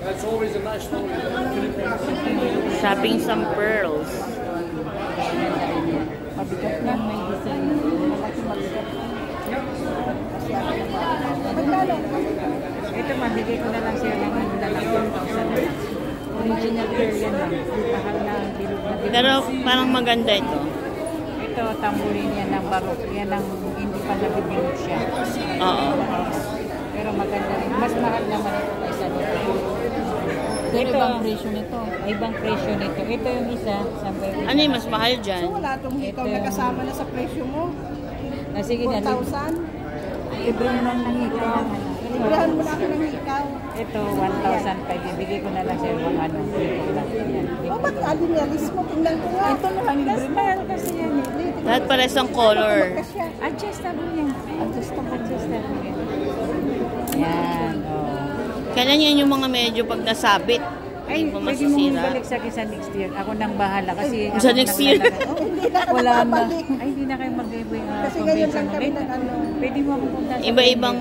That's always a nice story. Shopping some pearls. Mabigat lang, may design. Malaki mabigat. Ito, mabigay ko na lang siya ng 2,000. Original pearl yan lang. Pahal na bilog na bilog. Pero parang maganda ito. Ito, tamburin yan ng barok. Yan ang hindi pa nabibilog siya. Oo. Pero maganda rin. Mas mahal naman ito kaysa dito. Ito, ibang presyo nito. Ibang presyo nito. Ito yung isa. Ano yung mas mahal dyan? So wala itong hikaw na kasama na sa presyo mo? Sige na. 4,000? Libre mo lang ng hikaw. Librahan mo na ako ng hikaw. Ito, 1,005. Ibigay ko na lang siya yung ano. O ba't alinalis mo? Tingnan ko nga. Ito na lang libre mo. Kasi yan eh. Lahat pares ang color. Adjustable yan. Adjustable yan. Yan. Kailan yan yung mga medyo pag nasabit? Ay, Hindi pa pwede mo masisira. balik sa akin sa next year. Ako nang bahala kasi Sa next year? Wala na. Ay, hindi na kayo mag-ibig Kasi ngayon convention lang kami ulit. ng ano. Pwede mo pupunta sa Iba-ibang...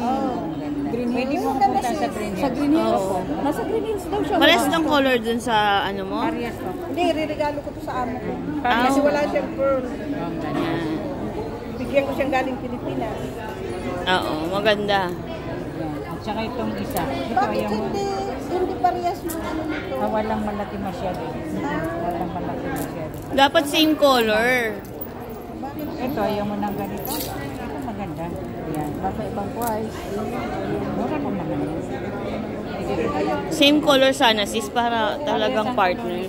Green Hills. Pwede mo pupunta sa Green Hills. Sa Green Hills. Oo. Nasa Green Hills daw siya. Pares ng color dun sa ano mo? Parehas to. Hindi, ririgalo ko to sa amo ko. Ah. Kasi wala siyang pearl. Yan. Bigyan ko siyang galing Pilipinas. Oo, maganda. At saka itong isa. Ito Bakit ayaw mo. hindi parehas yung ano nito? Walang malaki masyado. Walang malaki masyado. Dapat same color. Ito ayaw mo ng ganito. Ito maganda. Yan. Baka ibang price. Mura lang naman. Same color sana sis para talagang partner.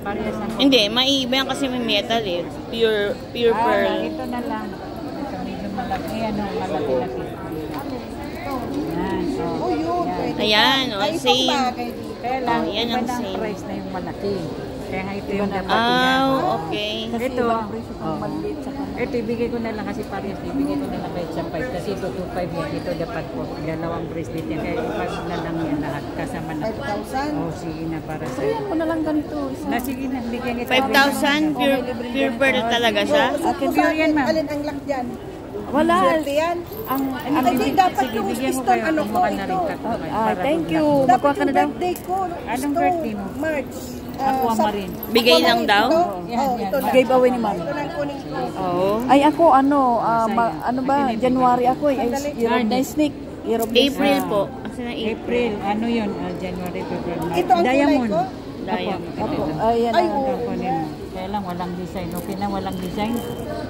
Parehas ang Hindi, maiiba yan kasi may metal eh. Pure pearl. Ito na lang. Ito medyo malaki. Ano, malaki-laki. Yan. Oh, yun. Pwede. Ayan, Ay, oh, same. bagay dito. Kaya lang, Oh, yan iba ang na same. price na yung malaki. Kaya ito yung dapat Ah, okay. Ito, ito ibigay ko na lang kasi parehas. Ibigay ko na lang kahit sa 5. Kasi ito 2.5 yan. Ito dapat po. Dalawang bracelet yan. Kaya ipag na lang yan lahat. Kasama na. 5,000? Oh, sige na para sa Ayan mo na lang ganito. sige na, bigyan kita. 5,000? Pure pearl talaga siya? Akin pure yan, ma'am. Alin ang lock dyan? Wala. Swerte yan. Ang dapat sige, yung bigyan mo stone, kayo. ano ko, Kumuha na rin ito. tatlo kayo. Ah, Para thank good you. luck. Dapat Magkuha ka yung na daw. birthday ko. Anong stone, birthday mo? March. Ako ang marin. Bigay lang daw? Yan, yan. Ito lang. Giveaway ni Ma'am. Ito lang kunin ko. Oo. Ay ako ano ba, January ako eh. Ay, Year of the Snake. Year of the April po. Kasi na April. April, ano yun? January, February, March. Ito ang kulay Diamond. ko. Diamond. Ako. Ayan. Ay, ah. oo. Kunin mo. Kaya lang, walang design. Okay na, walang design.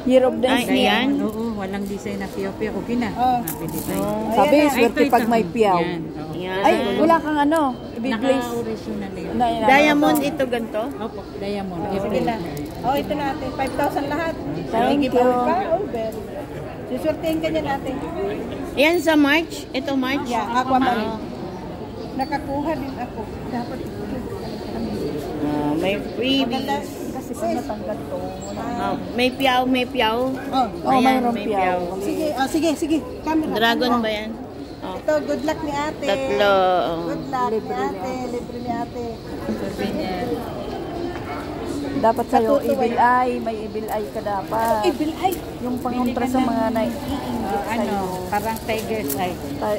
Year of the Ay, Snake. ayan. Oo, walang design na piyo-piyo. Okay na. Oh. Happy design. Sabi, Ayan na. swerte pag may piyaw. Yan. oo. Yan. Ay, wala kang ano. Big place. Naka-original na yun. Diamond ito ganito? Opo, diamond. Sige April. na. Oh, ito natin. 5,000 lahat. Thank Give away you. pa? Oh, very. Susurtihin ka niya natin. Yan sa March? Ito March? Yeah, aquamarine. Nakakuha din ako. Dapat May maganda. freebies. Kasi pag natanggal to. May piyaw, may piyaw. Oh, Ayan, mayroong may piyaw. piyaw. sige. Camera. Dragon ba yan? Oh. Ito, good luck ni ate. Tatlo. Good luck ni ate. Libre ni ate. Souvenir. Dapat sa'yo, Natutuwa evil eye. May evil eye ka dapat. Evil eye. Yung pangontra sa mga naiingit Ano, sa'yo. parang tiger's eye.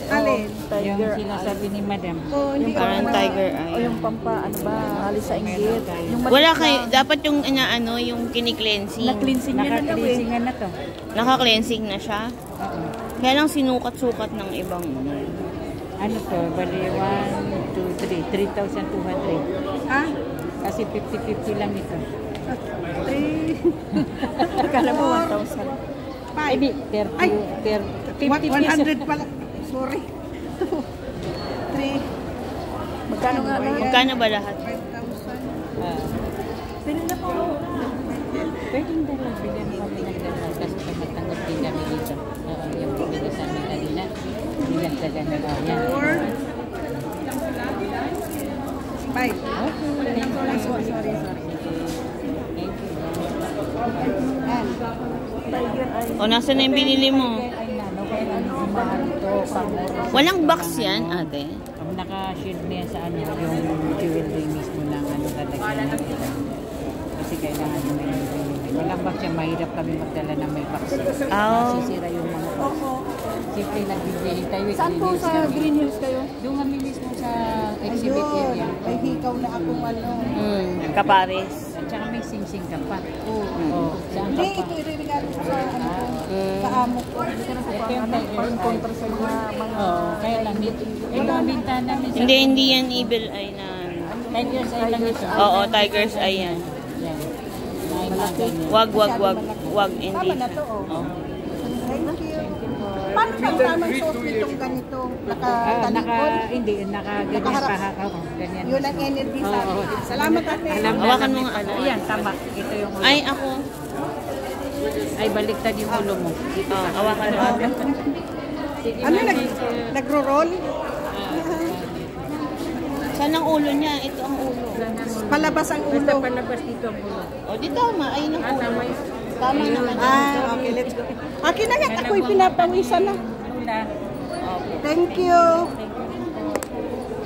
Alin? Yung Tiger eye. sinasabi ni madam. Oh, hindi Yung ka parang naman- tiger O eye. yung pampa, ano ba, alis sa inggit. Yung Wala kayo, dapat yung ano, yung kini-cleansing. na-cleansing niya na daw eh. Naka-cleansing na to. Naka-cleansing na siya. Oo. Kaya lang sinukat-sukat ng ibang Ano to, bali 1, 2, 3, 3,200. Ah? Kasi 50-50 lang ito. Akala mo 1,000. Five. Hindi, 30, Ay! 50 100 pala. Sorry. 3. Magkano nga lang? Magkano ba lahat? 5,000. Pili na po. Pwedeng dalawa, bigyan kami ng dalawa kasi tumatanggap din kami dito. Yung pumili sa amin kanina, nilagdagan na lang yan. 4. 5. Okay. Sorry. Thank you. Yan. Tiger eye. O, nasa na yung binili mo? Ay, nano, kaya ano, mahal ito, pamura. Walang box yan, ate? Naka-shield niya sa ano, yung jewelry mismo ng ano talaga. Kasi kailangan mo na yung jewelry. Malambak siya, mahirap kami magdala ng may vaccine. Oh. Nasisira yung mga vaccine. Siyempre, nagbibili tayo. Saan po sa Green Hills kayo? Doon kami mismo sa exhibit Ayun, area. may hikaw na akong ano. Kapares. At saka may sing-sing ka pa. Oo. Saan Hindi, ka pa? ito iririgalo ko sa ano ko. Sa amo ko. Ito yung parang kontra sa mga... Oo, kaya lang. Yung mga bintana minsan. Hindi yan evil eye na. Tiger's Eye lang ito. Oo, tiger's eye yan. Yan. May mga ganyan. Wag, hindi. Tama na to, oh. Thank you. Paano bang tamang suot nitong ganito? Nakatalikod? Hindi, nakaganyan Nakaharap. pa hakaw. Ganyan. Yun ang energy sa akin. Oo. Salamat ate. Hawakan mo nga. Ayan, tama. Ito yung ulo. Ay, ako. Ay, baliktad yung ulo mo. Dito. Hawakan mo. Sige, Ano, mami. nagro-roll? Saan ang ulo niya? Ito ang ulo. Palabas ang Basta ulo. palabas dito ang ulo. O, di tama. Ayun ang ulo. Tama yun. Tama naman. Okay, let's go. Akin na nga, ako'y pinapawisan na. Lula. Thank you.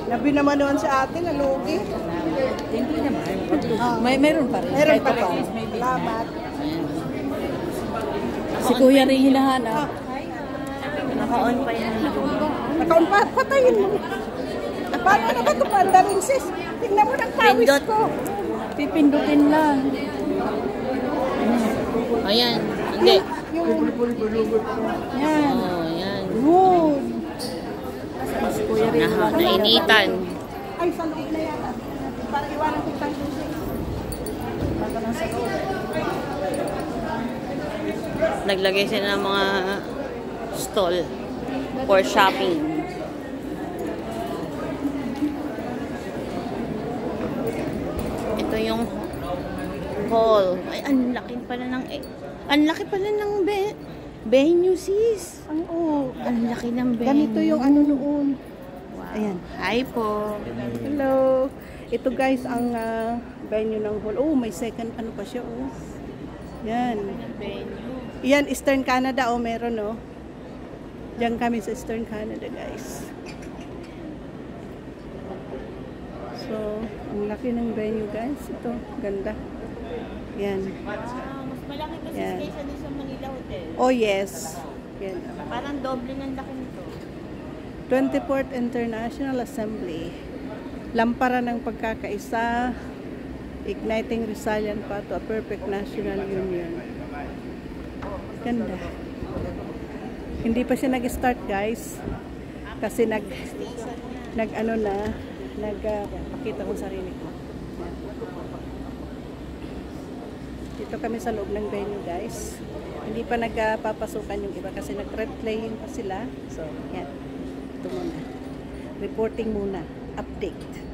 Nabi naman noon sa atin, nalugi. Hindi naman. Meron pa rin. Meron pa Kahit ba? at least may bigay. Salamat. Si Kuya rin hinahanap. Naka-on pa yan. Nakaon pa, patayin mo. Paano na ba ito mandarin, sis? Tingnan mo ng pawis Pindot. ko. Pipindutin lang. Ayan. Hindi. Yan. Oh, yan. Good. Si Kuya rin. Nainitan. Ay, sa loob na yan. Para iwanan ko tayo susi. Naglagay sila ng mga stall for shopping. Ito yung hall. Ay, ang laki pala ng ang laki pala ng venue, sis. Oo. Ang laki ng venue. Ganito yung ano noon. Wow. Ayan. Hi po. Hello. Ito guys, ang venue ng hall. Oh, may second ano pa siya, oh. Yan. Yan, Eastern Canada, oh, meron, oh. Diyan kami sa Eastern Canada, guys. So, ang laki ng venue, guys. Ito, ganda. Yan. Mas malaki kasi Yan. kaysa din sa Manila Hotel. Oh, yes. Yan. Parang doble ng laki nito. 24th International Assembly. Lampara ng pagkakaisa, igniting resilient path to a perfect national union. Ganda. Hindi pa siya nag-start, guys. Kasi pakita ko sarili ko. Yan. Dito kami sa loob ng venue, guys. Hindi pa nagpapasukan yung iba kasi nag-red playing pa sila. So, yan. Ito muna. Reporting muna. Update.